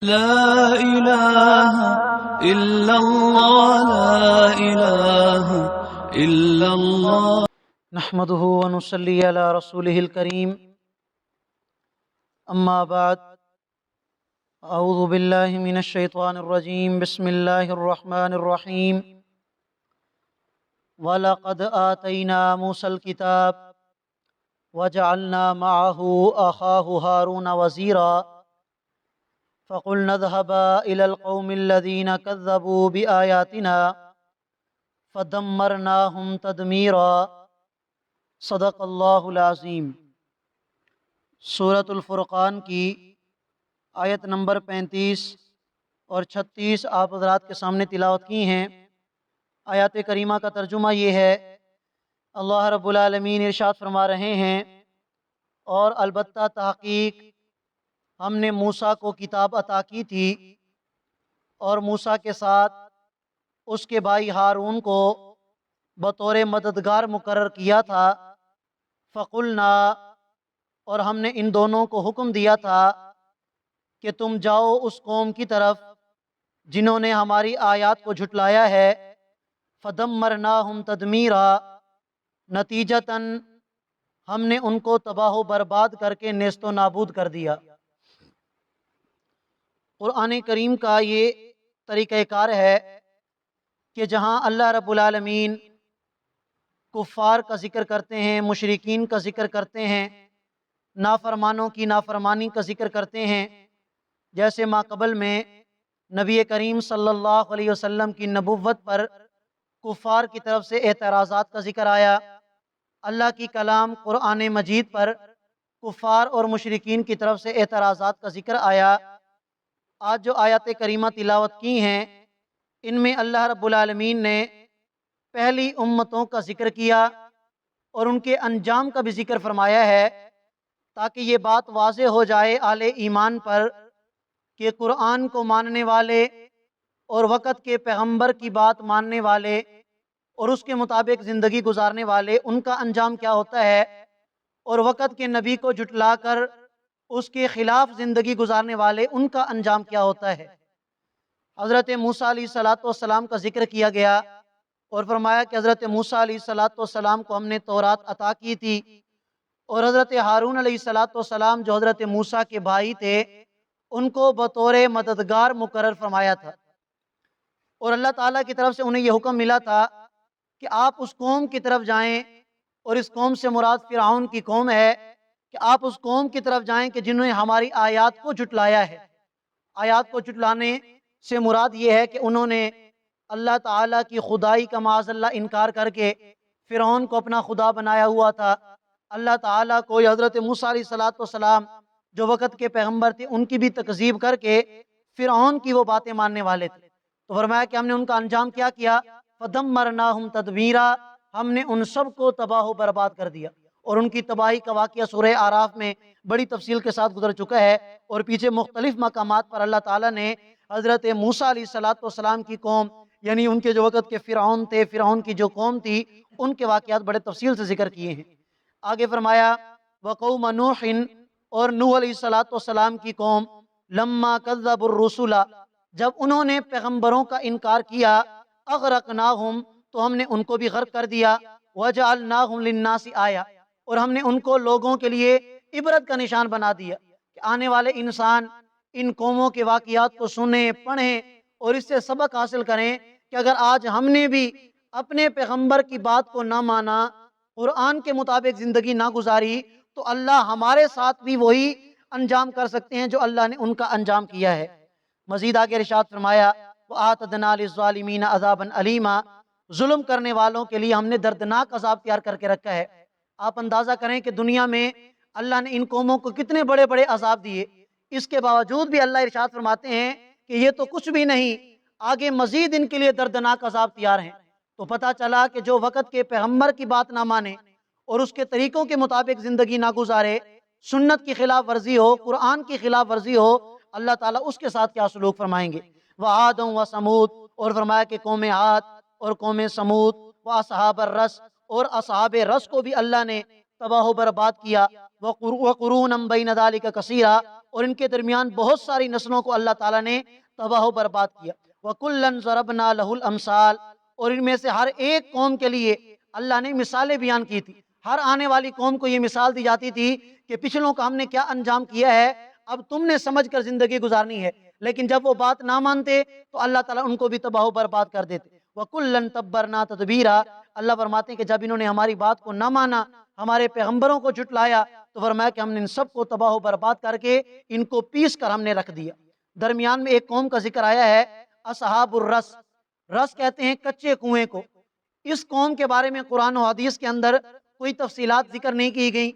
لا إله إلا الله لا إله إلا الله نحمده ونصلي على رسوله الكريم اما بعد اعوذ باللہ من الشیطان الرجیم بسم اللہ الرحمن الرحیم وَلَقَدْ آتَيْنَا مُوسَى الْكِتَابَ وَجَعَلْنَا مَعَهُ أَخَاهُ هَارُونَ وَزِيرًا فَقُلْنَا اذْهَبَا إِلَى الْقَوْمِ الَّذِينَ كَذَّبُوا بِآيَاتِنَا فَدَمَّرْنَاهُمْ تَدْمِيرًا صدق اللہ العظیم۔ سورۃ الفرقان کی آیت نمبر 35 اور 36 آپ حضرات کے سامنے تلاوت کی ہیں۔ آیات کریمہ کا ترجمہ یہ ہے، اللہ رب العالمین ارشاد فرما رہے ہیں، اور البتہ تحقیق ہم نے موسیٰ کو کتاب عطا کی تھی، اور موسیٰ کے ساتھ اس کے بھائی ہارون کو بطور مددگار مقرر کیا تھا۔ فقلنا، اور ہم نے ان دونوں کو حکم دیا تھا کہ تم جاؤ اس قوم کی طرف جنہوں نے ہماری آیات کو جھٹلایا ہے۔ فدمرناہم تدمیرا، نتیجتاً ہم نے ان کو تباہ و برباد کر کے نیست و نابود کر دیا۔ قرآن کریم کا یہ طریقہ کار ہے کہ جہاں اللہ رب العالمین کفار کا ذکر کرتے ہیں، مشرکین کا ذکر کرتے ہیں، نافرمانوں کی نافرمانی کا ذکر کرتے ہیں، جیسے ماقبل میں نبی کریم صلی اللہ علیہ وسلم کی نبوت پر کفار کی طرف سے اعتراضات کا ذکر آیا، اللہ کی کلام قرآن مجید پر کفار اور مشرکین کی طرف سے اعتراضات کا ذکر آیا۔ آج جو آیات کریمہ تلاوت کی ہیں، ان میں اللہ رب العالمین نے پہلی امتوں کا ذکر کیا اور ان کے انجام کا بھی ذکر فرمایا ہے، تاکہ یہ بات واضح ہو جائے اہل ایمان پر کہ قرآن کو ماننے والے اور وقت کے پیغمبر کی بات ماننے والے اور اس کے مطابق زندگی گزارنے والے، ان کا انجام کیا ہوتا ہے، اور وقت کے نبی کو جھٹلا کر اس کے خلاف زندگی گزارنے والے، ان کا انجام کیا ہوتا ہے۔ حضرت موسیٰ علیہ السلام کا ذکر کیا گیا اور فرمایا کہ حضرت موسیٰ علیہ السلام کو ہم نے تورات عطا کی تھی، اور حضرت ہارون علیہ السلام جو حضرت موسیٰ کے بھائی تھے، ان کو بطور مددگار مقرر فرمایا تھا، اور اللہ تعالیٰ کی طرف سے انہیں یہ حکم ملا تھا کہ آپ اس قوم کی طرف جائیں، اور اس قوم سے مراد فرعون کی قوم ہے، کہ آپ اس قوم کی طرف جائیں کہ جنہوں نے ہماری آیات کو جھٹلایا ہے۔ آیات کو جھٹلانے سے مراد یہ ہے کہ انہوں نے اللہ تعالیٰ کی خدائی کا معاذ اللہ انکار کر کے فرعون کو اپنا خدا بنایا ہوا تھا۔ اللہ تعالیٰ کو حضرت موسیٰ علیہ السلام جو وقت کے پیغمبر تھے، ان کی بھی تکذیب کر کے فرعون کی وہ باتیں ماننے والے تھے۔ تو فرمایا کہ ہم نے ان کا انجام کیا کیا، فدمرناہم تدمیرا، ہم نے ان سب کو تباہ و برباد کر دیا، اور ان کی تباہی کا واقعہ سورہ اعراف میں بڑی تفصیل کے ساتھ گزر چکا ہے، اور پیچھے مختلف مقامات پر اللہ تعالیٰ نے حضرت موسیٰ علیہ السلام کی قوم، یعنی ان کے جو وقت کے فرعون تھے، فرعون کی جو قوم تھی، ان کے واقعات بڑے تفصیل سے ذکر کیے ہیں۔ آگے فرمایا وقوم نوح، اور نوح علیہ السلام کی قوم، لما کذبوا الرسل، جب انہوں نے پیغمبروں کا انکار کیا، اغرقناہم، تو ہم نے ان کو بھی غرق کر دیا، وجعلناہم للناس آیہ، اور ہم نے ان کو لوگوں کے لیے عبرت کا نشان بنا دیا کہ آنے والے انسان ان قوموں کے واقعات کو سنیں، پڑھیں، اور اس سے سبق حاصل کریں کہ اگر آج ہم نے بھی اپنے پیغمبر کی بات کو نہ مانا، قرآن کے مطابق زندگی نہ گزاری، تو اللہ ہمارے ساتھ بھی وہی انجام کر سکتے ہیں جو اللہ نے ان کا انجام کیا ہے۔ مزید آگے ارشاد فرمایا وَآتَدْنَا لِلظَّالِمِينَ عَذَابًا أَلِيمًا، ظلم کرنے والوں کے لیے ہم نے دردناک عذاب تیار کر کے رکھا ہے۔ آپ اندازہ کریں کہ دنیا میں اللہ نے ان قوموں کو کتنے بڑے بڑے عذاب دیے، اس کے باوجود بھی اللہ ارشاد فرماتے ہیں کہ یہ تو کچھ بھی نہیں، آگے مزید ان کے لیے دردناک عذاب تیار ہیں۔ تو پتہ چلا کہ جو وقت کے پیغمبر کی بات نہ مانے اور اس کے طریقوں کے مطابق زندگی نہ گزارے، سنت کی خلاف ورزی ہو، قرآن کی خلاف ورزی ہو، اللہ تعالیٰ اس کے ساتھ کیا سلوک فرمائیں گے۔ وعاد و سمود، اور فرمایا کہ قوم عاد اور قوم سمود، واصحاب الرس، اور اصحاب رس کو بھی اللہ نے تباہ و برباد کیا، وقرونا بین ذلک کثیرا، اور ان کے درمیان بہت ساری نسلوں کو اللہ تعالیٰ نے تباہ و برباد کیا۔ وَكُلًّا ضَرَبْنَا لَهُ الْأَمْثَالَ، اور ان میں سے ہر ایک قوم کے لیے اللہ نے مثالیں بیان کی تھی۔ ہر آنے والی قوم کو یہ مثال دی جاتی تھی کہ پچھلوں کا ہم نے کیا انجام کیا ہے، اب تم نے سمجھ کر زندگی گزارنی ہے۔ لیکن جب وہ بات نہ مانتے تو اللہ تعالیٰ ان کو بھی تباہ و برباد کر دیتے۔ وَكُلًّا تَبَّرْنَا تَتْبِيرًا، اللہ فرماتے ہیں کہ جب انہوں نے ہماری بات کو نہ مانا، ہمارے پیغمبروں کو جھٹلایا، تو فرمایا کہ ہم نے ان سب کو تباہ و برباد کر کے ان کو پیس کر ہم نے رکھ دیا۔ درمیان میں ایک قوم کا ذکر آیا ہے، اصحاب الرس، رس کہتے ہیں کچے کنویں کو۔ اس قوم کے بارے میں قرآن و حدیث کے اندر کوئی تفصیلات ذکر نہیں کی گئیں۔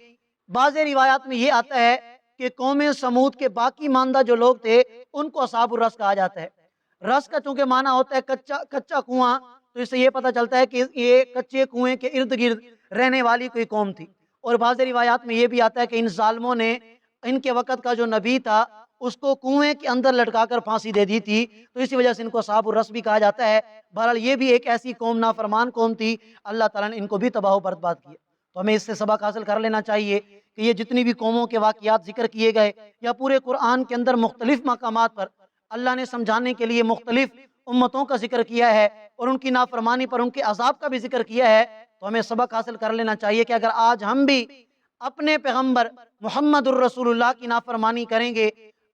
بعض روایات میں یہ آتا ہے کہ قوم سمود کے باقی ماندہ جو لوگ تھے ان کو اصحاب الرس کہا جاتا ہے۔ رس کا چونکہ معنی ہوتا ہے کچا کنواں، تو اس سے یہ پتہ چلتا ہے کہ یہ کچے کنویں کے ارد گرد رہنے والی کوئی قوم تھی۔ اور بعض روایات میں یہ بھی آتا ہے کہ ان ظالموں نے ان کے وقت کا جو نبی تھا اس کو کنویں کے اندر لٹکا کر پھانسی دے دی تھی، تو اسی وجہ سے ان کو اصحاب الرس بھی کہا جاتا ہے۔ بہرحال یہ بھی ایک ایسی قوم، نافرمان قوم تھی، اللہ تعالیٰ نے ان کو بھی تباہ و برباد کیا۔ تو ہمیں اس سے سبق حاصل کر لینا چاہیے کہ یہ جتنی بھی قوموں کے واقعات ذکر کیے گئے یا پورے قرآن کے اندر مختلف مقامات پر اللہ نے سمجھانے کے لیے مختلف امتوں کا ذکر کیا ہے اور ان کی نافرمانی پر ان کے عذاب کا بھی ذکر کیا ہے، تو ہمیں سبق حاصل کر لینا چاہیے کہ اگر آج ہم بھی اپنے پیغمبر محمد الرسول اللہ کی نافرمانی کریں گے،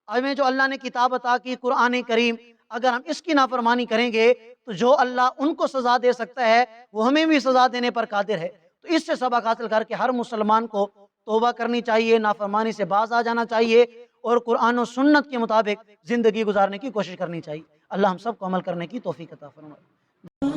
ہمیں جو اللہ نے کتاب عطا کی قرآن کریم، اگر ہم اس کی نافرمانی کریں گے تو جو اللہ ان کو سزا دے سکتا ہے وہ ہمیں بھی سزا دینے پر قادر ہے۔ تو اس سے سبق حاصل کر کے ہر مسلمان کو توبہ کرنی چاہیے، نافرمانی سے باز آ جانا چاہیے اور قرآن و سنت کے مطابق زندگی گزارنے کی کوشش کرنی چاہیے۔ اللہ ہم سب کو عمل کرنے کی توفیق عطا فرمائے۔